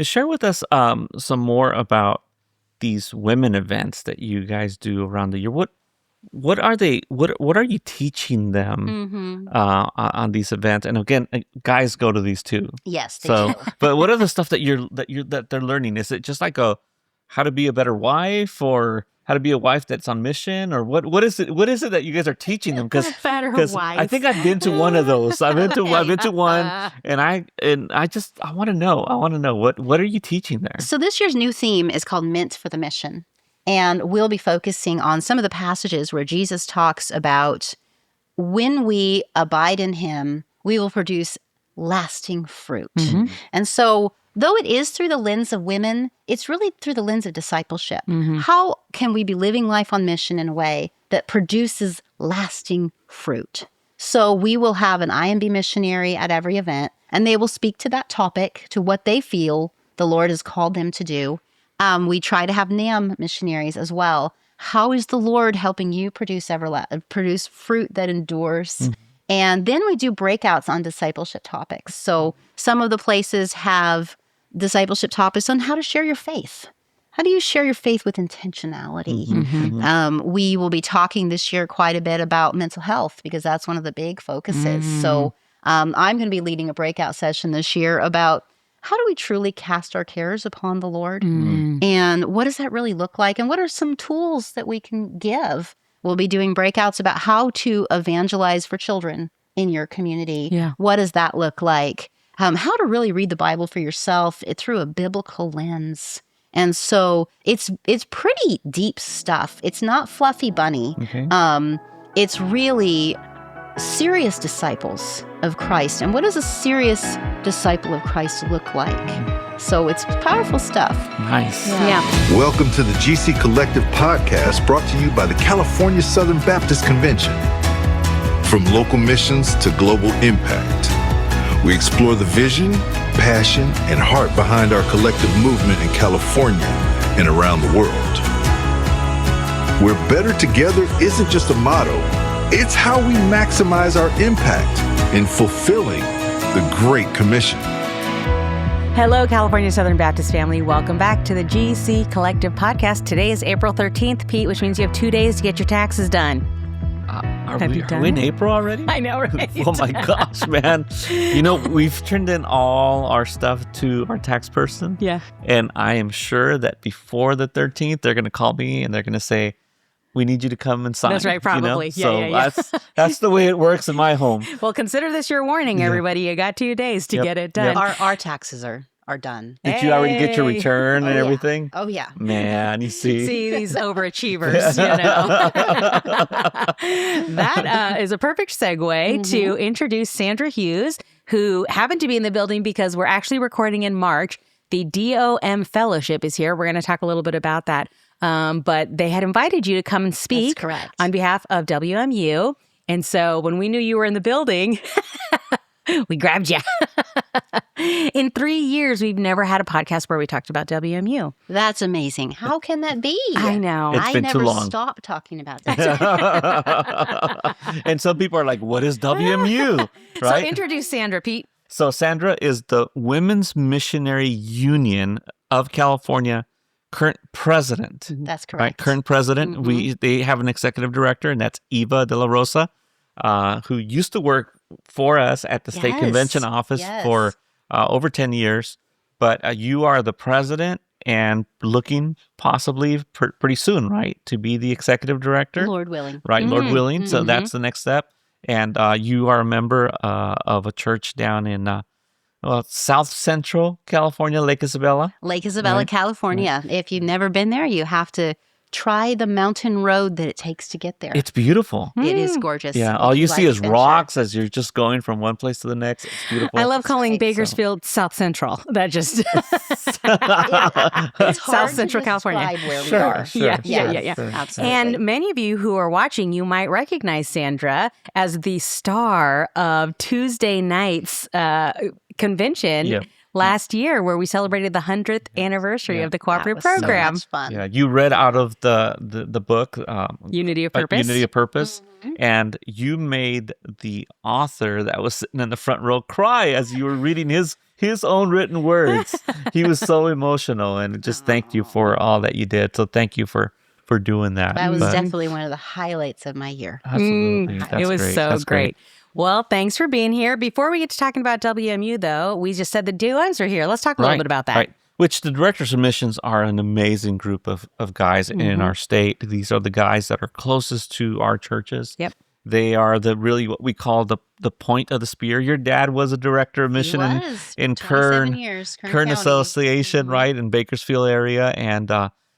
Share with us some more about these women events that you guys do around the year. What are they? What are you teaching them Mm-hmm. on these events? And again, guys go to these too. Yes, they So, do. but what are the stuff that they're learning? Is it just like how to be a better wife, or how to be a wife that's on mission, or what is it? What is it that you guys are teaching them? Because Better I wife. think I've been to one of those. I've been to one, and I want to know. I want to know what are you teaching there? So this year's new theme is called Meant for the Mission. And we'll be focusing on some of the passages where Jesus talks about when we abide in him, we will produce lasting fruit. Mm-hmm. And so, though it is through the lens of women, it's really through the lens of discipleship. Mm-hmm. How can we be living life on mission in a way that produces lasting fruit? So we will have an IMB missionary at every event, and they will speak to that topic, to what they feel the Lord has called them to do. We try to have NAM missionaries as well. How is the Lord helping you produce fruit that endures? Mm-hmm. And then we do breakouts on discipleship topics. So some of the places have discipleship topics on how to share your faith. How do you share your faith with intentionality? Mm-hmm. We will be talking this year quite a bit about mental health because that's one of the big focuses. Mm. So I'm going to be leading a breakout session this year about how do we truly cast our cares upon the Lord? Mm. And what does that really look like? And what are some tools that we can give? We'll be doing breakouts about how to evangelize for children in your community. Yeah. What does that look like? How to really read the Bible for yourself through a biblical lens. And so it's pretty deep stuff. It's not fluffy bunny. Okay. It's really serious disciples of Christ. And what does a serious disciple of Christ look like? So it's powerful stuff. Nice. Yeah. Welcome to the GC Collective podcast, brought to you by the California Southern Baptist Convention. From local missions to global impact, we explore the vision, passion, and heart behind our collective movement in California and around the world. Where better together isn't just a motto, it's how we maximize our impact in fulfilling the Great Commission. Hello, California Southern Baptist family. Welcome back to the GC Collective podcast. Today is April 13th, Pete, which means you have 2 days to get your taxes done. Are we in April already? I know, right? Oh my gosh, man. We've turned in all our stuff to our tax person. Yeah. And I am sure that before the 13th, they're going to call me and they're going to say, we need you to come and sign. That's right, probably. Yeah, so that's the way it works in my home. Well, consider this your warning, everybody. You got 2 days to get it done. Our taxes are done. Did you already get your return and everything? Oh, yeah. Man, you see. See these overachievers, That is a perfect segue to introduce Sandra Hughes, who happened to be in the building because we're actually recording in March. The DOM Fellowship is here. We're going to talk a little bit about that. But they had invited you to come and speak on behalf of WMU. And so when we knew you were in the building, we grabbed you. In 3 years, we've never had a podcast where we talked about WMU. That's amazing. How can that be? I know. It's been too long. I never stopped talking about that. And some people are like, what is WMU? Right? So introduce Sandra, Pete. So Sandra is the Women's Missionary Union of California current president. That's correct. Right? Current president. They have an executive director, and that's Eva De La Rosa, who used to work for us at the state convention office for over 10 years. But you are the president and looking possibly pretty soon, right, to be the executive director. Lord willing. Right, Lord willing. So that's the next step. And you are a member of a church down in South Central California, Lake Isabella. Lake Isabella, California. Right. If you've never been there, you have to try the mountain road that it takes to get there. It's beautiful. It is gorgeous. Yeah, all you see is rocks as you're just going from one place to the next. It's beautiful. I love calling Bakersfield South Central. That just it's South Central California. Where we are. Yeah. Absolutely. And many of you who are watching, you might recognize Sandra as the star of Tuesday night's convention. Last year, where we celebrated the 100th anniversary of the cooperative program. So much fun. Yeah, you read out of the book, Unity of Purpose. Unity of Purpose, and you made the author that was sitting in the front row cry as you were reading his his own written words. He was so emotional and just thanked you for all that you did. So thank you for doing that. That was definitely one of the highlights of my year. Absolutely. That's it was great. so That's great. Well, thanks for being here. Before we get to talking about WMU, though, we just said the DOMs are here. Let's talk a little bit about that. Right. Which the directors of missions are an amazing group of guys in our state. These are the guys that are closest to our churches. Yep. They are what we call the point of the spear. Your dad was a director of mission in Kern Association, right, in Bakersfield area, and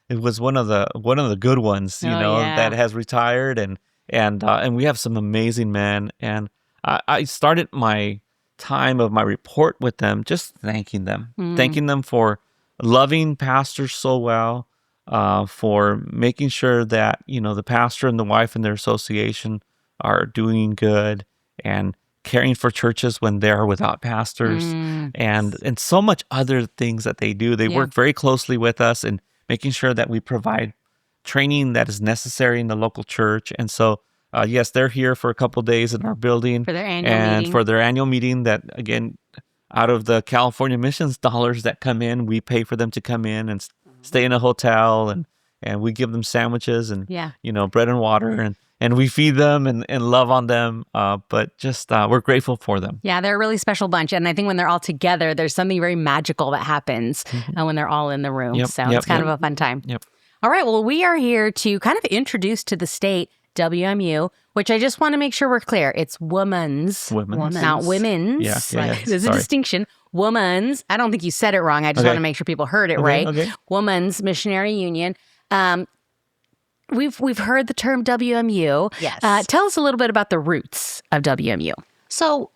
it was one of the good ones, that has retired, and we have some amazing men. And I started my time of my report with them just thanking them for loving pastors so well, for making sure that the pastor and the wife and their association are doing good and caring for churches when they're without pastors, and so much other things that they do. They work very closely with us in making sure that we provide training that is necessary in the local church. And so, yes, they're here for a couple of days in our building for their annual meeting. That, again, out of the California missions dollars that come in, we pay for them to come in and stay in a hotel, and we give them sandwiches and bread and water, and we feed them and love on them. But just we're grateful for them. Yeah, they're a really special bunch. And I think when they're all together, there's something very magical that happens when they're all in the room. It's kind of a fun time. Yep. All right. Well, we are here to kind of introduce to the state WMU, which I just want to make sure we're clear. It's women's. Not women's. Yeah. There's a distinction. Women's. I don't think you said it wrong. I just want to make sure people heard it right. Okay. Women's Missionary Union. We've heard the term WMU. Yes. Tell us a little bit about the roots of WMU. So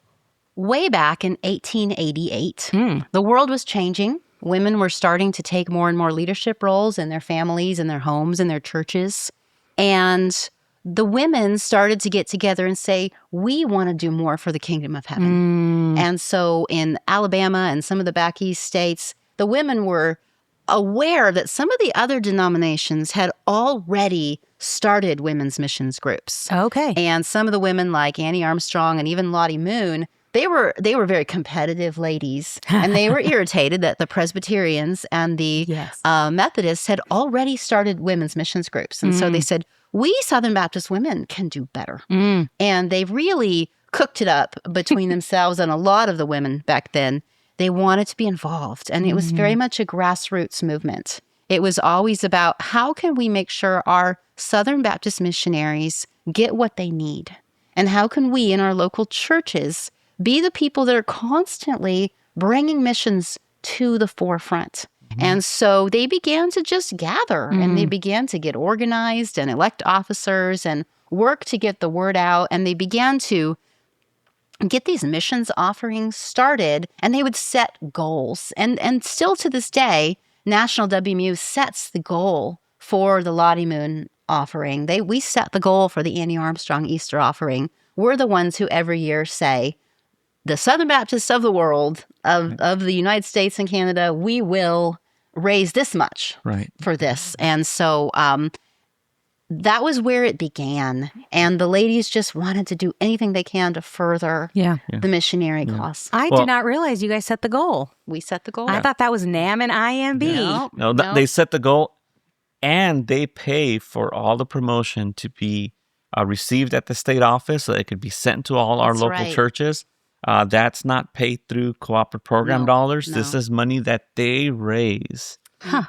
way back in 1888, the world was changing. Women were starting to take more and more leadership roles in their families, in their homes, in their churches. And the women started to get together and say, we want to do more for the kingdom of heaven. And so in Alabama and some of the back east states, the women were aware that some of the other denominations had already started women's missions groups. Okay. And some of the women like Annie Armstrong and even Lottie Moon, they were very competitive ladies, and they were irritated that the Presbyterians and the Methodists had already started women's missions groups. And so they said, we Southern Baptist women can do better. And they really cooked it up between themselves, and a lot of the women back then, they wanted to be involved. And it was very much a grassroots movement. It was always about how can we make sure our Southern Baptist missionaries get what they need? And how can we in our local churches be the people that are constantly bringing missions to the forefront? And so they began to just gather and they began to get organized and elect officers and work to get the word out. And they began to get these missions offerings started, and they would set goals. And still to this day, National WMU sets the goal for the Lottie Moon offering. We set the goal for the Annie Armstrong Easter offering. We're the ones who every year say, the Southern Baptists of the world, of the United States and Canada, we will raise this much for this. And so that was where it began. And the ladies just wanted to do anything they can to further the missionary cause. I did not realize you guys set the goal. We set the goal. I thought that was NAM and IMB. No, they set the goal, and they pay for all the promotion to be received at the state office so it could be sent to all our local churches. That's not paid through cooperative program dollars. No. This is money that they raise.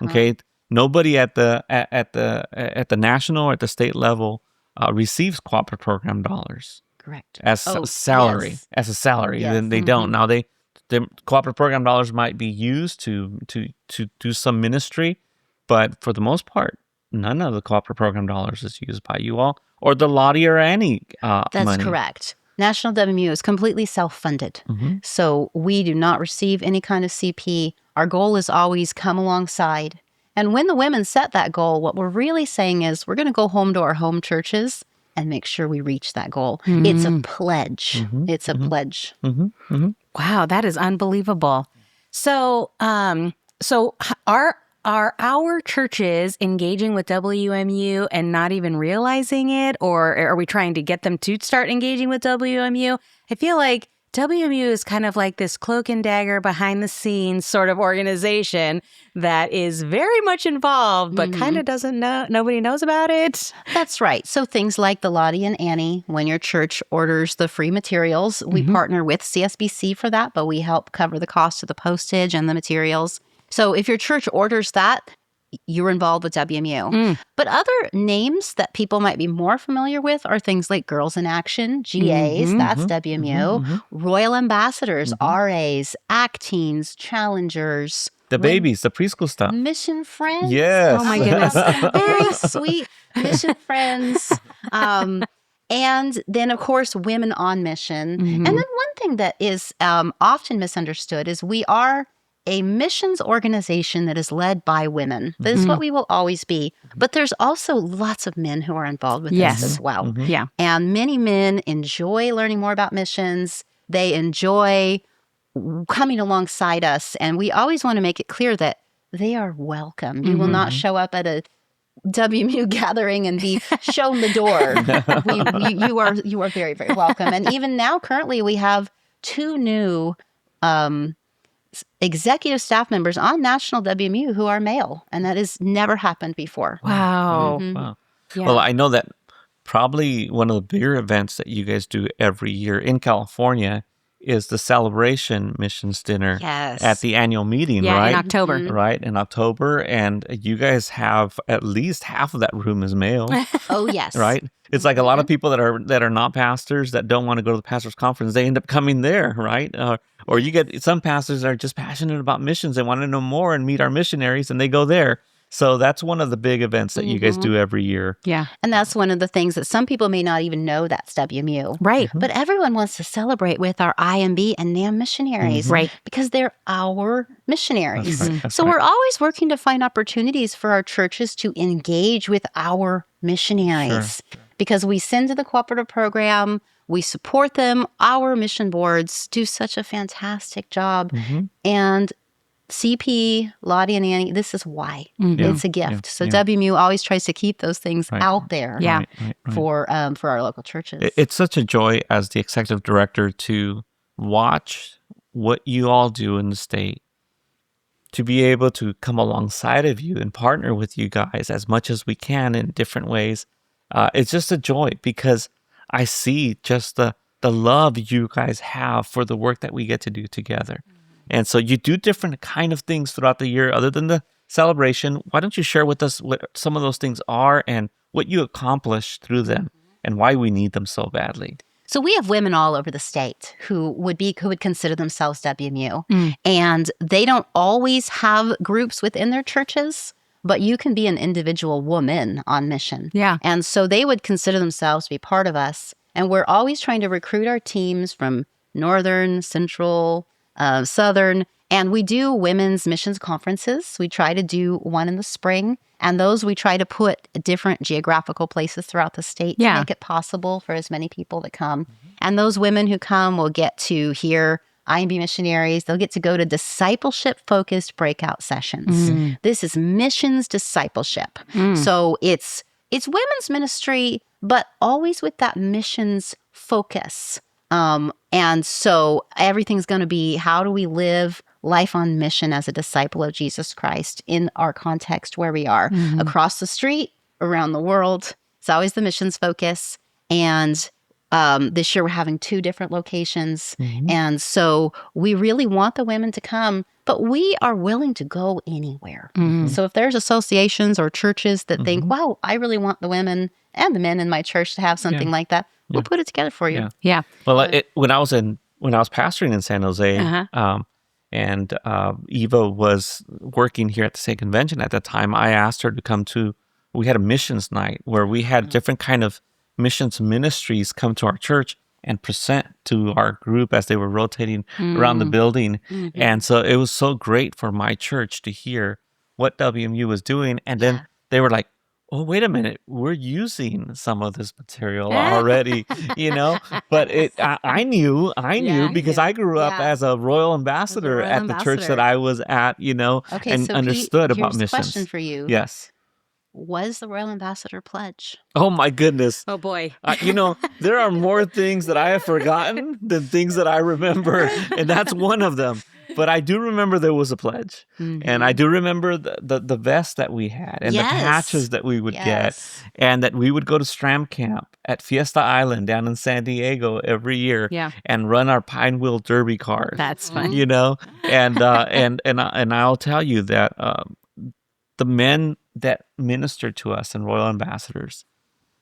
Okay, nobody at the national or at the state level receives cooperative program dollars. Correct. As a salary. Yes. As a salary, then they don't. Now the cooperative program dollars might be used to do some ministry, but for the most part, none of the cooperative program dollars is used by you all or the Lottie or Annie money. That's correct. National WMU is completely self-funded. So we do not receive any kind of CP. Our goal is always come alongside. And when the women set that goal, what we're really saying is we're going to go home to our home churches and make sure we reach that goal. It's a pledge. It's a pledge. Wow, that is unbelievable. So, are our churches engaging with WMU and not even realizing it, or are we trying to get them to start engaging with WMU? I feel like WMU is kind of like this cloak and dagger behind the scenes sort of organization that is very much involved, but kind of doesn't know, nobody knows about it. That's right. So things like the Lottie and Annie, when your church orders the free materials, we partner with CSBC for that, but we help cover the cost of the postage and the materials. So if your church orders that, you're involved with WMU. But other names that people might be more familiar with are things like Girls in Action, GAs, that's WMU, Royal Ambassadors, RAs, Acteens, Challengers. The babies, the preschool stuff. Mission Friends. Yes. Oh, my goodness. Very sweet Mission Friends. And then, of course, Women on Mission. And then one thing that is often misunderstood is we are a missions organization that is led by women. This is what we will always be. But there's also lots of men who are involved with this as well. Yeah. And many men enjoy learning more about missions. They enjoy coming alongside us. And we always want to make it clear that they are welcome. You will not show up at a WMU gathering and be shown the door. You are very, very welcome. And even now, currently, we have 2 new executive staff members on National WMU who are male, and that has never happened before. Wow. Wow. Yeah. Well, I know that probably one of the bigger events that you guys do every year in California is the Celebration Missions Dinner at the annual meeting, Yeah, right? in October. Right, in October. And you guys have at least half of that room is male, Oh, yes. right? It's like a lot of people that are not pastors that don't want to go to the pastor's conference, they end up coming there, right? Or you get some pastors that are just passionate about missions. They want to know more and meet our missionaries, and they go there. So that's one of the big events that you guys do every year. Yeah. And that's one of the things that some people may not even know that's WMU. Right. But everyone wants to celebrate with our IMB and NAM missionaries. Right. Because they're our missionaries. That's right, that's So right. we're always working to find opportunities for our churches to engage with our missionaries. Because we send to the cooperative program, we support them. Our mission boards do such a fantastic job. And CP, Lottie, and Annie, this is why. It's a gift. So WMU always tries to keep those things out there Yeah. Right. for our local churches. It's such a joy as the executive director to watch what you all do in the state, to be able to come alongside of you and partner with you guys as much as we can in different ways. It's just a joy because I see just the love you guys have for the work that we get to do together. And so you do different kind of things throughout the year other than the celebration. Why don't you share with us what some of those things are and what you accomplished through them and why we need them so badly? So we have women all over the state who would consider themselves WMU. And they don't always have groups within their churches, but you can be an individual woman on mission. Yeah. And so they would consider themselves to be part of us. And we're always trying to recruit our teams from Northern, Central, Southern, and we do women's missions conferences. We try to do one in the spring, and those we try to put different geographical places throughout the state to make it possible for as many people to come. And those women who come will get to hear IMB missionaries. They'll get to go to discipleship-focused breakout sessions. This is missions discipleship. So it's women's ministry, but always with that missions focus. And so everything's going to be, how do we live life on mission as a disciple of Jesus Christ in our context where we are? Across the street, around the world. It's always the missions focus. And this year we're having 2 different locations. And so we really want the women to come, but we are willing to go anywhere. So if there's associations or churches that think, wow, I really want the women and the men in my church to have something like that, we'll put it together for you. Yeah. Well, when I was pastoring in San Jose, and Eva was working here at the state convention at that time, I asked her to come to. We had a missions night where we had different kind of missions ministries come to our church and present to our group as they were rotating around the building, and so it was so great for my church to hear what WMU was doing, and then they were like, oh, wait a minute, we're using some of this material already, but I knew because I grew up as a royal ambassador at the church that I was at, Okay, and so understood Pete, about here's a missions. question for you. Yes. was the Royal Ambassador Pledge. Oh, my goodness. Oh, boy. There are more things that I have forgotten than things that I remember, and that's one of them. But I do remember there was a pledge, and I do remember the vest that we had and the patches that we would get, and that we would go to Stram Camp at Fiesta Island down in San Diego every year and run our Pine Wheel Derby cars. That's fun. And I'll tell you that the men that ministered to us in Royal Ambassadors,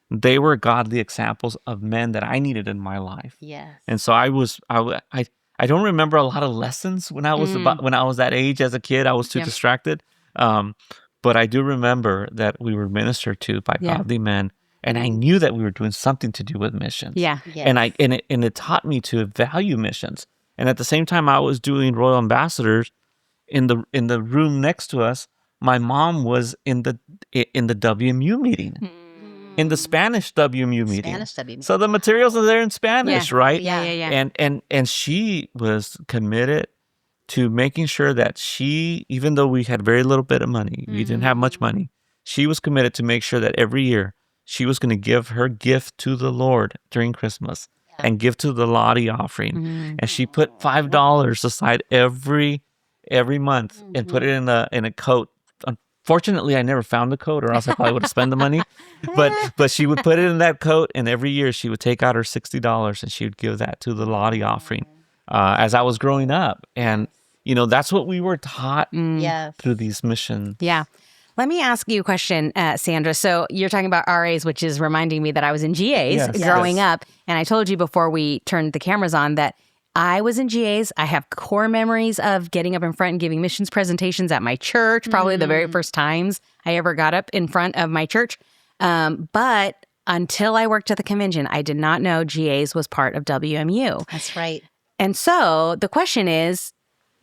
they were godly examples of men that I needed in my life. Yes. And so I don't remember a lot of lessons when I was that age as a kid. I was too distracted. But I do remember that we were ministered to by godly men, and I knew that we were doing something to do with missions. Yeah. Yes. And it taught me to value missions. And at the same time I was doing Royal Ambassadors, in the room next to us, my mom was in the WMU meeting. In the Spanish WMU meeting. Spanish WMU. So the materials are there in Spanish, right? Yeah. And she was committed to making sure that she, even though we had very little bit of money, we didn't have much money, she was committed to make sure that every year she was going to give her gift to the Lord during Christmas and give to the Lottie offering. And she put $5 aside every month and put it in a coat. Fortunately, I never found the coat, or else I probably would have spent the money. But she would put it in that coat, and every year she would take out her $60 and she would give that to the Lottie offering as I was growing up. And, that's what we were taught through these missions. Yeah. Let me ask you a question, Sandra. So you're talking about RAs, which is reminding me that I was in GAs growing up. And I told you before we turned the cameras on that I was in GAs. I have core memories of getting up in front and giving missions presentations at my church, probably the very first times I ever got up in front of my church. But until I worked at the convention, I did not know GAs was part of WMU. That's right. And so the question is,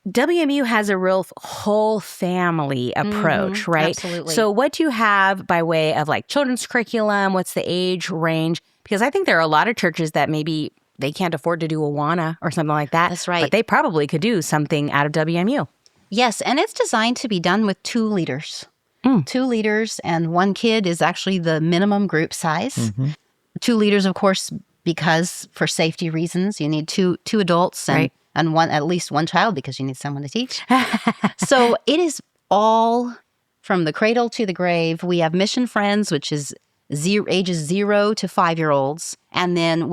WMU has a real whole family approach, right? Absolutely. So what do you have by way of like children's curriculum? What's the age range? Because I think there are a lot of churches that maybe they can't afford to do Awana or something like that. That's right. But they probably could do something out of WMU. Yes, and it's designed to be done with 2 leaders. 2 leaders, and 1 kid is actually the minimum group size. 2 leaders, of course, because for safety reasons, you need two adults and one, at least 1 child, because you need someone to teach. So it is all from the cradle to the grave. We have Mission Friends, which is ages 0 to 5-year-olds. And then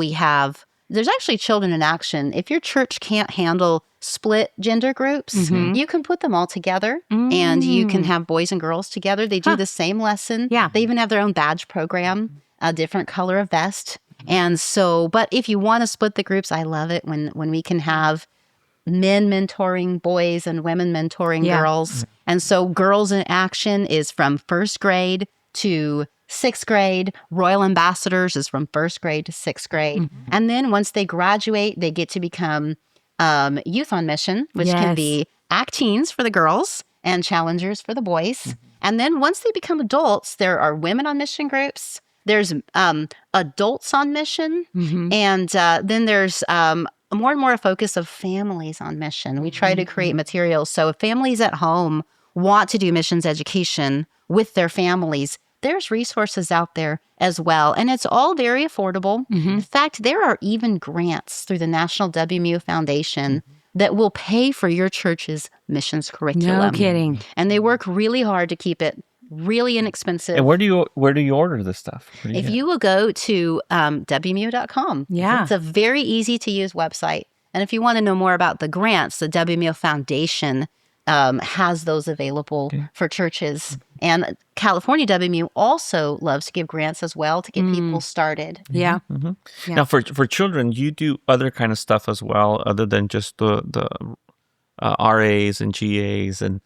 there's actually Children in Action. If your church can't handle split gender groups, you can put them all together and you can have boys and girls together. They do the same lesson. Yeah. They even have their own badge program, a different color of vest. And so, but if you want to split the groups, I love it when we can have men mentoring boys and women mentoring girls. And so Girls in Action is from 1st grade to 6th grade. Royal Ambassadors is from 1st grade to 6th grade. And then once they graduate, they get to become Youth on Mission, which can be Act-Teens for the girls and Challengers for the boys. And then once they become adults, there are Women on Mission groups. There's Adults on Mission. And then there's more and more a focus of Families on Mission. We try to create materials. So if families at home want to do missions education with their families, there's resources out there as well. And it's all very affordable. In fact, there are even grants through the National WMU Foundation that will pay for your church's missions curriculum. No kidding. And they work really hard to keep it really inexpensive. And where do you order this stuff? If you will go to WMU.com, it's a very easy to use website. And if you want to know more about the grants, the WMU Foundation has those available for churches. And California WMU also loves to give grants as well to get people started. Yeah. Now, for children, you do other kind of stuff as well, other than just the RAs and GAs. And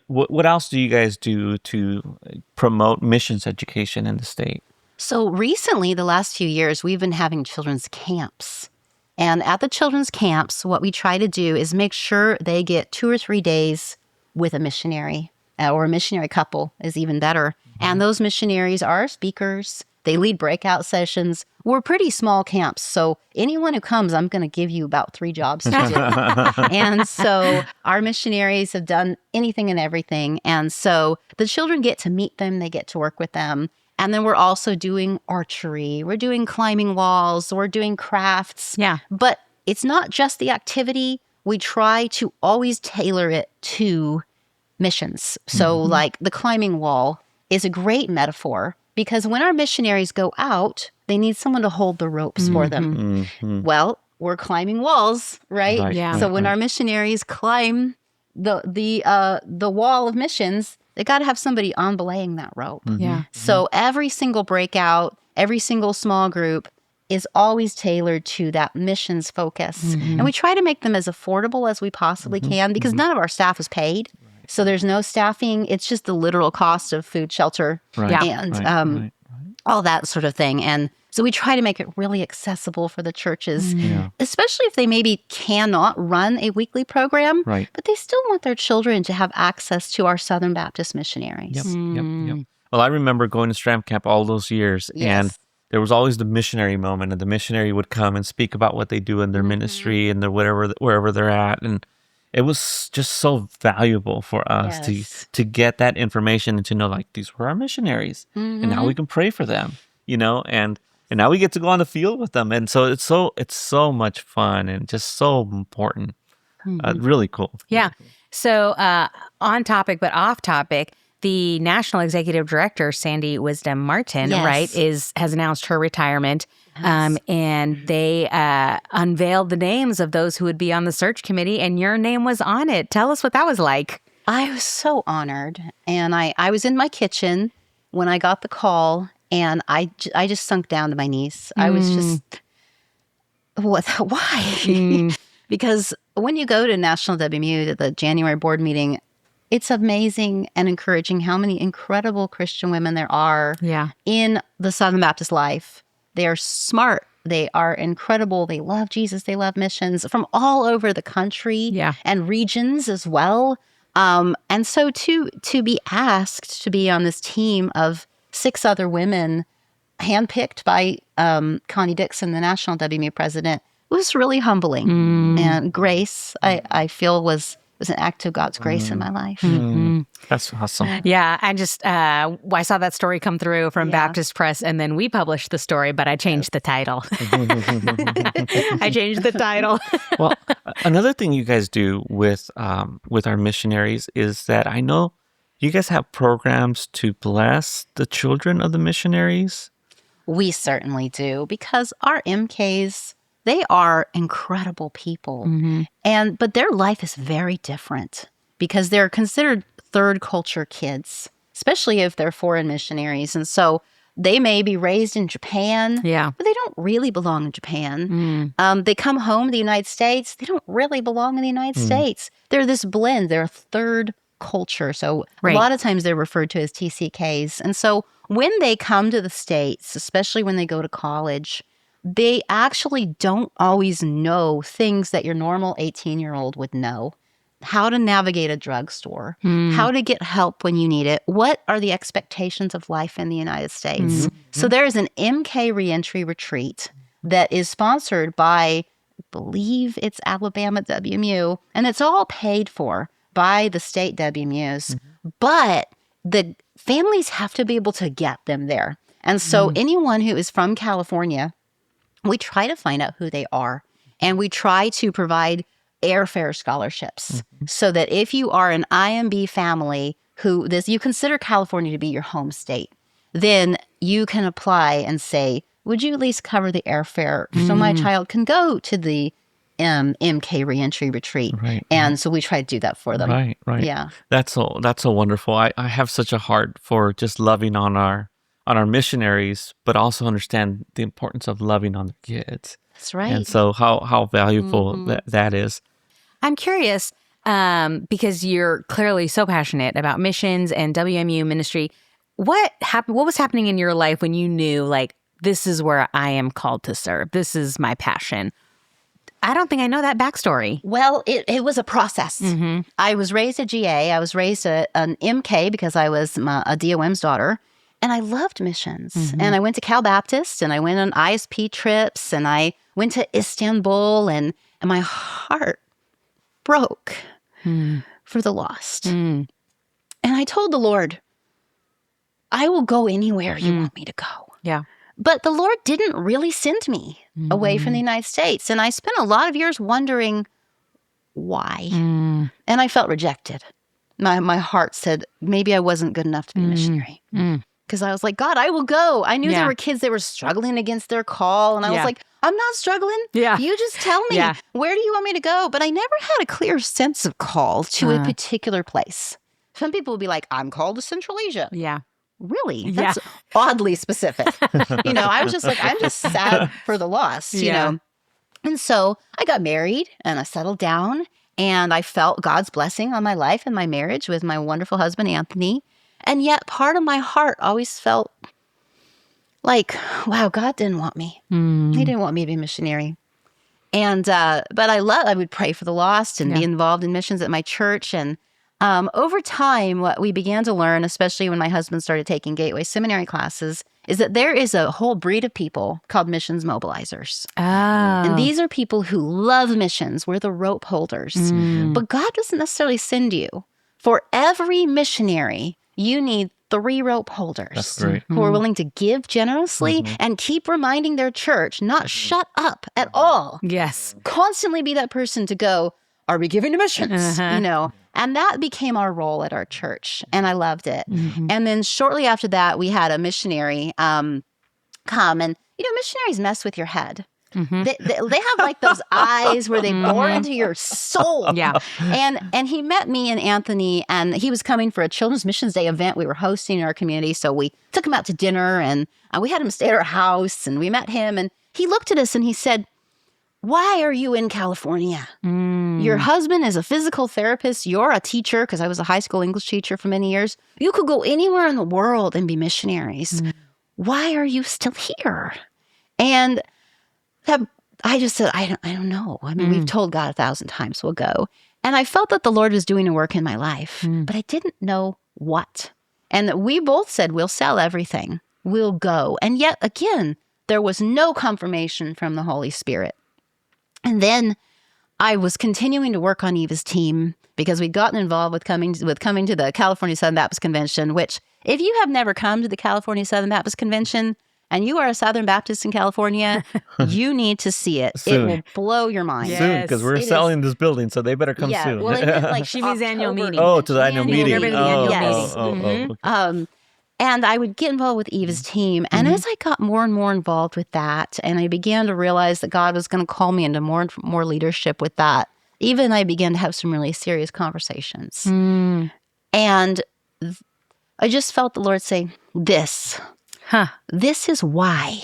what else do you guys do to promote missions education in the state? So recently, the last few years, we've been having children's camps. And at the children's camps, what we try to do is make sure they get 2 or 3 days with a missionary, or a missionary couple is even better. And those missionaries are speakers. They lead breakout sessions. We're pretty small camps. So anyone who comes, I'm going to give you about 3 jobs to do. And so our missionaries have done anything and everything. And so the children get to meet them. They get to work with them. And then we're also doing archery. We're doing climbing walls. We're doing crafts. Yeah. But it's not just the activity. We try to always tailor it to missions. So like the climbing wall is a great metaphor because when our missionaries go out, they need someone to hold the ropes for them. Well, we're climbing walls, right? Yeah. So when our missionaries climb the wall of missions, they got to have somebody on belaying that rope. Yeah. So every single breakout, every single small group is always tailored to that missions focus. And we try to make them as affordable as we possibly can because none of our staff is paid. So there's no staffing. It's just the literal cost of food, shelter, and all that sort of thing. And so we try to make it really accessible for the churches, especially if they maybe cannot run a weekly program, but they still want their children to have access to our Southern Baptist missionaries. Yep. Well, I remember going to Stram Camp all those years, and there was always the missionary moment, and the missionary would come and speak about what they do in their ministry and their wherever they're at, and it was just so valuable for us to get that information and to know like these were our missionaries, and now we can pray for them, and now we get to go on the field with them, and so it's so much fun and just so important, really cool. Yeah. So on topic but off topic. The National Executive Director, Sandy Wisdom Martin, right, has announced her retirement, and they unveiled the names of those who would be on the search committee, and your name was on it. Tell us what that was like. I was so honored, and I was in my kitchen when I got the call, and I just sunk down to my knees. I was just, why? Because when you go to National WMU, to the January board meeting, it's amazing and encouraging how many incredible Christian women there are in the Southern Baptist life. They are smart. They are incredible. They love Jesus. They love missions from all over the country and regions as well. And so to be asked to be on this team of 6 other women handpicked by Connie Dixon, the National WMU president, was really humbling. And grace, I feel, was an act of God's grace in my life. That's awesome. Yeah, I just I saw that story come through from Baptist Press, and then we published the story, but I changed the title. Well, another thing you guys do with our missionaries is that I know you guys have programs to bless the children of the missionaries. We certainly do, because our MKs, they are incredible people, but their life is very different because they're considered third culture kids, especially if they're foreign missionaries. And so they may be raised in Japan, but they don't really belong in Japan. They come home to the United States. They don't really belong in the United States. They're this blend. They're a third culture. So a lot of times they're referred to as TCKs. And so when they come to the States, especially when they go to college, they actually don't always know things that your normal 18-year-old would know. How to navigate a drugstore, how to get help when you need it. What are the expectations of life in the United States? So there is an MK reentry retreat that is sponsored by, I believe it's Alabama WMU, and it's all paid for by the state WMUs. But the families have to be able to get them there. And so anyone who is from California, we try to find out who they are, and we try to provide airfare scholarships so that if you are an IMB family you consider California to be your home state, then you can apply and say, would you at least cover the airfare so my child can go to the MK reentry retreat? And so we try to do that for them. Right. Yeah. That's so wonderful. I have such a heart for just loving on our missionaries, but also understand the importance of loving on the kids. That's right. And so how valuable that is. I'm curious, because you're clearly so passionate about missions and WMU ministry. What was happening in your life when you knew, like, this is where I am called to serve? This is my passion. I don't think I know that backstory. Well, it was a process. I was raised a GA. I was raised an MK because I was a DOM's daughter. And I loved missions. And I went to Cal Baptist, and I went on ISP trips, and I went to Istanbul, and my heart broke for the lost. And I told the Lord, I will go anywhere you want me to go. Yeah. But the Lord didn't really send me away from the United States. And I spent a lot of years wondering why. And I felt rejected. My heart said, maybe I wasn't good enough to be a missionary. Because I was like, God, I will go. I knew there were kids that were struggling against their call. And I was like, I'm not struggling. Yeah. You just tell me, where do you want me to go? But I never had a clear sense of call to a particular place. Some people would be like, I'm called to Central Asia. Yeah. Really? That's oddly specific. I was just like, I'm just sad for the lost, you know? And so I got married and I settled down, and I felt God's blessing on my life and my marriage with my wonderful husband, Anthony. And yet part of my heart always felt like, wow, God didn't want me. He didn't want me to be a missionary. And, but I would pray for the lost and be involved in missions at my church. And over time, what we began to learn, especially when my husband started taking Gateway Seminary classes, is that there is a whole breed of people called missions mobilizers. And these are people who love missions. We're the rope holders. But God doesn't necessarily send you. For every missionary, you need 3 rope holders who are willing to give generously and keep reminding their church, not shut up at all. Yes. Constantly be that person to go, are we giving to missions? And that became our role at our church. And I loved it. And then shortly after that, we had a missionary come. And, missionaries mess with your head. They have like those eyes where they bore into your soul. Yeah. And he met me and Anthony, and he was coming for a Children's Missions Day event we were hosting in our community. So we took him out to dinner, and we had him stay at our house, and we met him, and he looked at us and he said, why are you in California? Your husband is a physical therapist. You're a teacher, because I was a high school English teacher for many years. You could go anywhere in the world and be missionaries. Why are you still here? And I just said, I don't know. I mean, we've told God 1,000 times we'll go. And I felt that the Lord was doing a work in my life, but I didn't know what. And we both said, we'll sell everything. We'll go. And yet again, there was no confirmation from the Holy Spirit. And then I was continuing to work on Eva's team, because we'd gotten involved with coming to the California Southern Baptist Convention, which if you have never come to the California Southern Baptist Convention and you are a Southern Baptist in California, you need to see it. Soon. It will blow your mind. Soon, because we're selling this building, so they better come soon. Well, it meant like She means annual meeting. Oh, to the annual meeting. Yes. Okay. And I would get involved with Eva's team. And as I got more and more involved with that, and I began to realize that God was going to call me into more and more leadership with that, even I began to have some really serious conversations. And I just felt the Lord say, this is why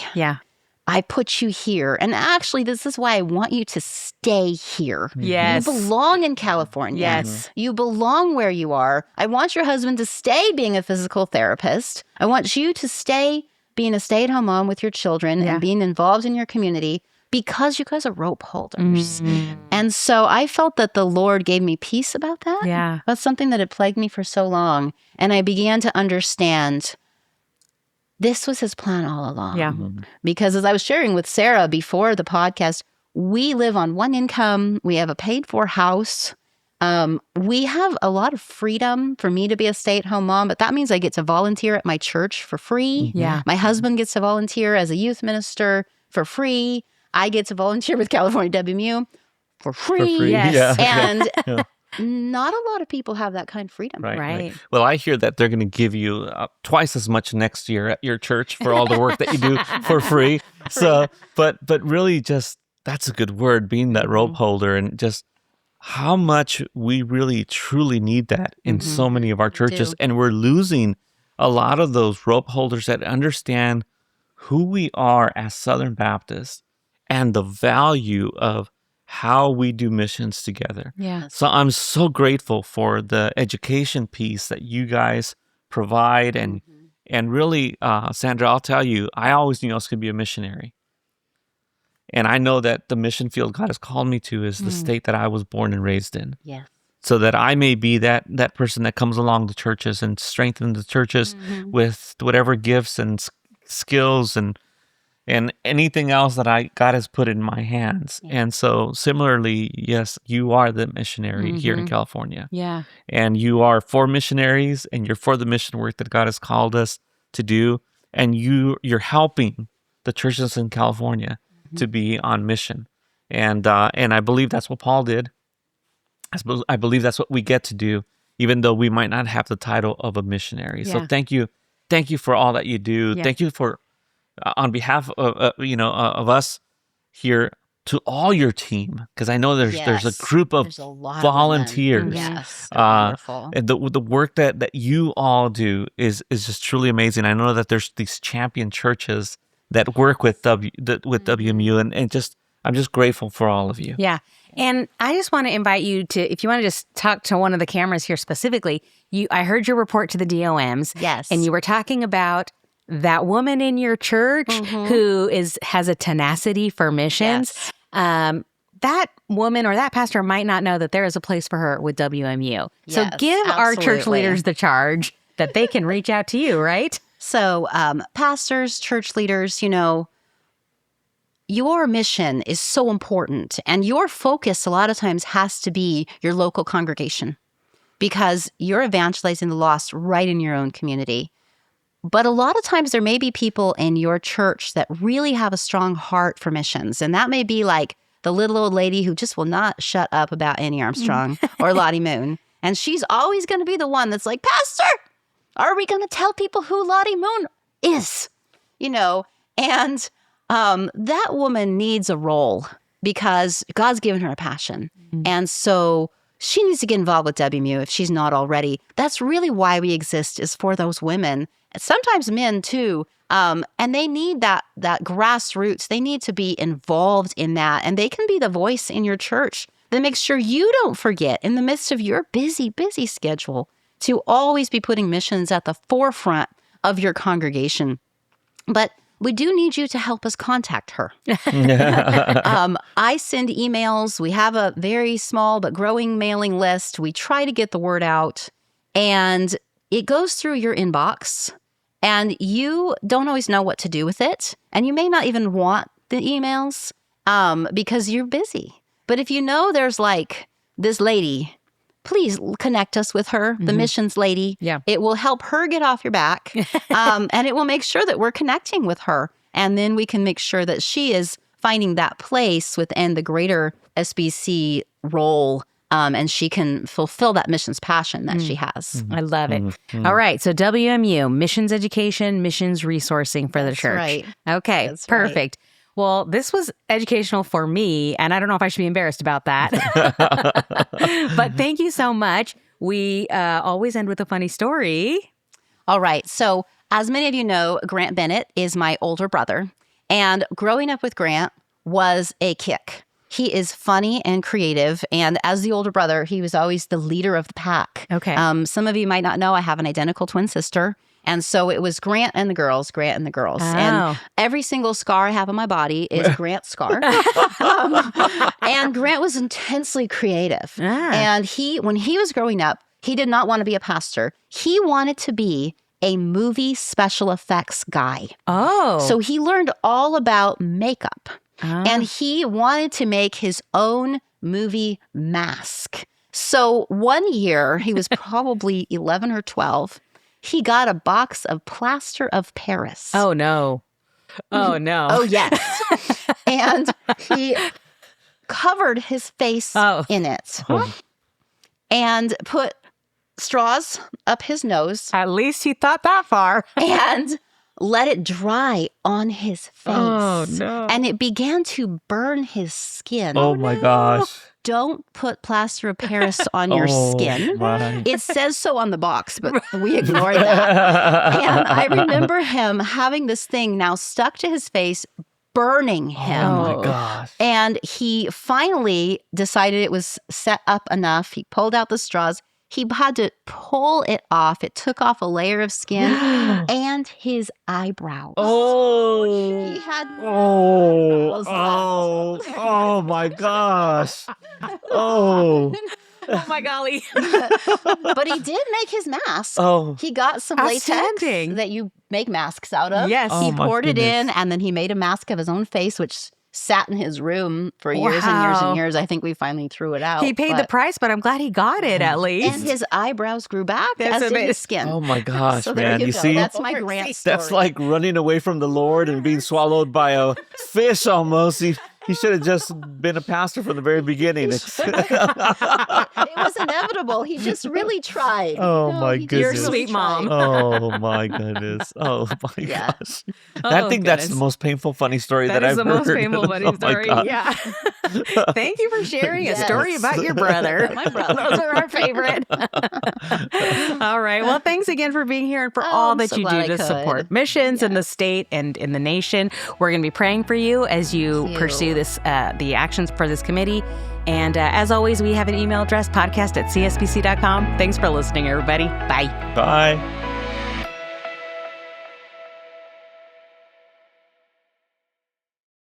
I put you here. And actually, this is why I want you to stay here. Yes. You belong in California. Yes. You belong where you are. I want your husband to stay being a physical therapist. I want you to stay being a stay-at-home mom with your children and being involved in your community, because you guys are rope holders. And so I felt that the Lord gave me peace about that. Yeah. That's something that had plagued me for so long. And I began to understand this was his plan all along. Yeah. Because as I was sharing with Sarah before the podcast, we live on one income. We have a paid-for house. We have a lot of freedom for me to be a stay-at-home mom, but that means I get to volunteer at my church for free. Yeah. My husband gets to volunteer as a youth minister for free. I get to volunteer with California WMU for free. Yes. And not a lot of people have that kind of freedom. Right. Well, I hear that they're going to give you twice as much next year at your church for all the work that you do for free. So, but really, just that's a good word, being that rope holder, and just how much we really truly need that in so many of our churches, and we're losing a lot of those rope holders that understand who we are as Southern Baptists and the value of how we do missions together. Yeah. So I'm so grateful for the education piece that you guys provide. And really, Sandra, I'll tell you, I always knew I was going to be a missionary. And I know that the mission field God has called me to is the state that I was born and raised in. Yes. so that I may be that person that comes along the churches and strengthen the churches with whatever gifts and skills and anything else that God has put in my hands. Yeah. And so similarly, yes, you are the missionary here in California. Yeah. And you are for missionaries, and you're for the mission work that God has called us to do. And you're helping the churches in California to be on mission. And I believe that's what Paul did. I believe that's what we get to do, even though we might not have the title of a missionary. Yeah. So thank you for all that you do. Yeah. Thank you for on behalf of of us here, to all your team, because I know there's a group of There's a lot volunteers. of women. Yes, they're wonderful. And the work that you all do is just truly amazing. I know that there's these champion churches that work with WMU, and just I'm just grateful for all of you. Yeah. And I just want to invite you to, if you want to just talk to one of the cameras here specifically, I heard your report to the DOMs. Yes. And you were talking about that woman in your church who has a tenacity for missions. Yes. That woman or that pastor might not know that there is a place for her with WMU. So Yes, give our church absolutely. leaders the charge that they can reach out to you, right? So, pastors, church leaders, your mission is so important, and your focus a lot of times has to be your local congregation, because you're evangelizing the lost right in your own community. But a lot of times there may be people in your church that really have a strong heart for missions, and that may be like the little old lady who just will not shut up about Annie Armstrong or Lottie Moon. And she's always going to be the one that's like, Pastor, are we going to tell people who Lottie Moon is? And that woman needs a role because God's given her a passion. And so she needs to get involved with WMU if she's not already. That's really why we exist, is for those women, sometimes men too. And they need that grassroots. They need to be involved in that. And they can be the voice in your church that makes sure you don't forget in the midst of your busy, busy schedule to always be putting missions at the forefront of your congregation. But we do need you to help us contact her. I send emails. We have a very small but growing mailing list. We try to get the word out, and it goes through your inbox, and you don't always know what to do with it. And you may not even want the emails because you're busy. But if you know there's like this lady, please connect us with her, the missions lady. Yeah. It will help her get off your back. And it will make sure that we're connecting with her. And then we can make sure that she is finding that place within the greater SBC role. And she can fulfill that missions passion that she has. I love it. All right. So WMU, missions education, missions resourcing for the church. right. Okay. That's right. Perfect. Well, this was educational for me, and I don't know if I should be embarrassed about that. But thank you so much. We always end with a funny story. All right. So as many of you know, Grant Bennett is my older brother. And growing up with Grant was a kick. He is funny and creative. And as the older brother, he was always the leader of the pack. Okay. Some of you might not know, I have an identical twin sister. And so it was Grant and the girls. Oh. And every single scar I have on my body is Grant's scar. And Grant was intensely creative. And when he was growing up, he did not want to be a pastor. He wanted to be a movie special effects guy. Oh. So he learned all about makeup. And he wanted to make his own movie mask. So one year, he was probably 11 or 12, he got a box of plaster of Paris. Oh, no. Oh, no. Oh, yes. And he covered his face in it and put straws up his nose. At least he thought that far. And let it dry on his face. Oh, no. And it began to burn his skin. Oh, my gosh. Don't put plaster of Paris on your skin. My. It says so on the box, but we ignore that. And I remember him having this thing now stuck to his face, burning him. Oh, my gosh. And he finally decided it was set up enough. He pulled out the straws. He had to pull it off. It took off a layer of skin and his eyebrows. Oh. He had Oh my gosh. Oh. Oh my golly. But he did make his mask. Oh. He got some latex that you make masks out of. Yes. He poured it in, and then he made a mask of his own face, which sat in his room for years and years and years. I think we finally threw it out. He paid the price, but I'm glad he got it at least. And his eyebrows grew back, as did his skin. Oh my gosh, so man. You see? That's my Grant story. That's like running away from the Lord and being swallowed by a fish almost. He should have just been a pastor from the very beginning. It was inevitable. He just really tried. Oh, my goodness. You're a sweet mom. Oh, my goodness. Oh, my gosh. I think that's the most painful, funny story that I've heard. That is the most painful, funny story. Yeah. Thank you for sharing a story about your brother. My brother. Those are our favorite. All right. Well, thanks again for being here and for all that you do to support missions in the state and in the nation. We're going to be praying for you as you pursue this, the actions for this committee. And as always, we have an email address, podcast@csbc.com. Thanks for listening, everybody. Bye. Bye.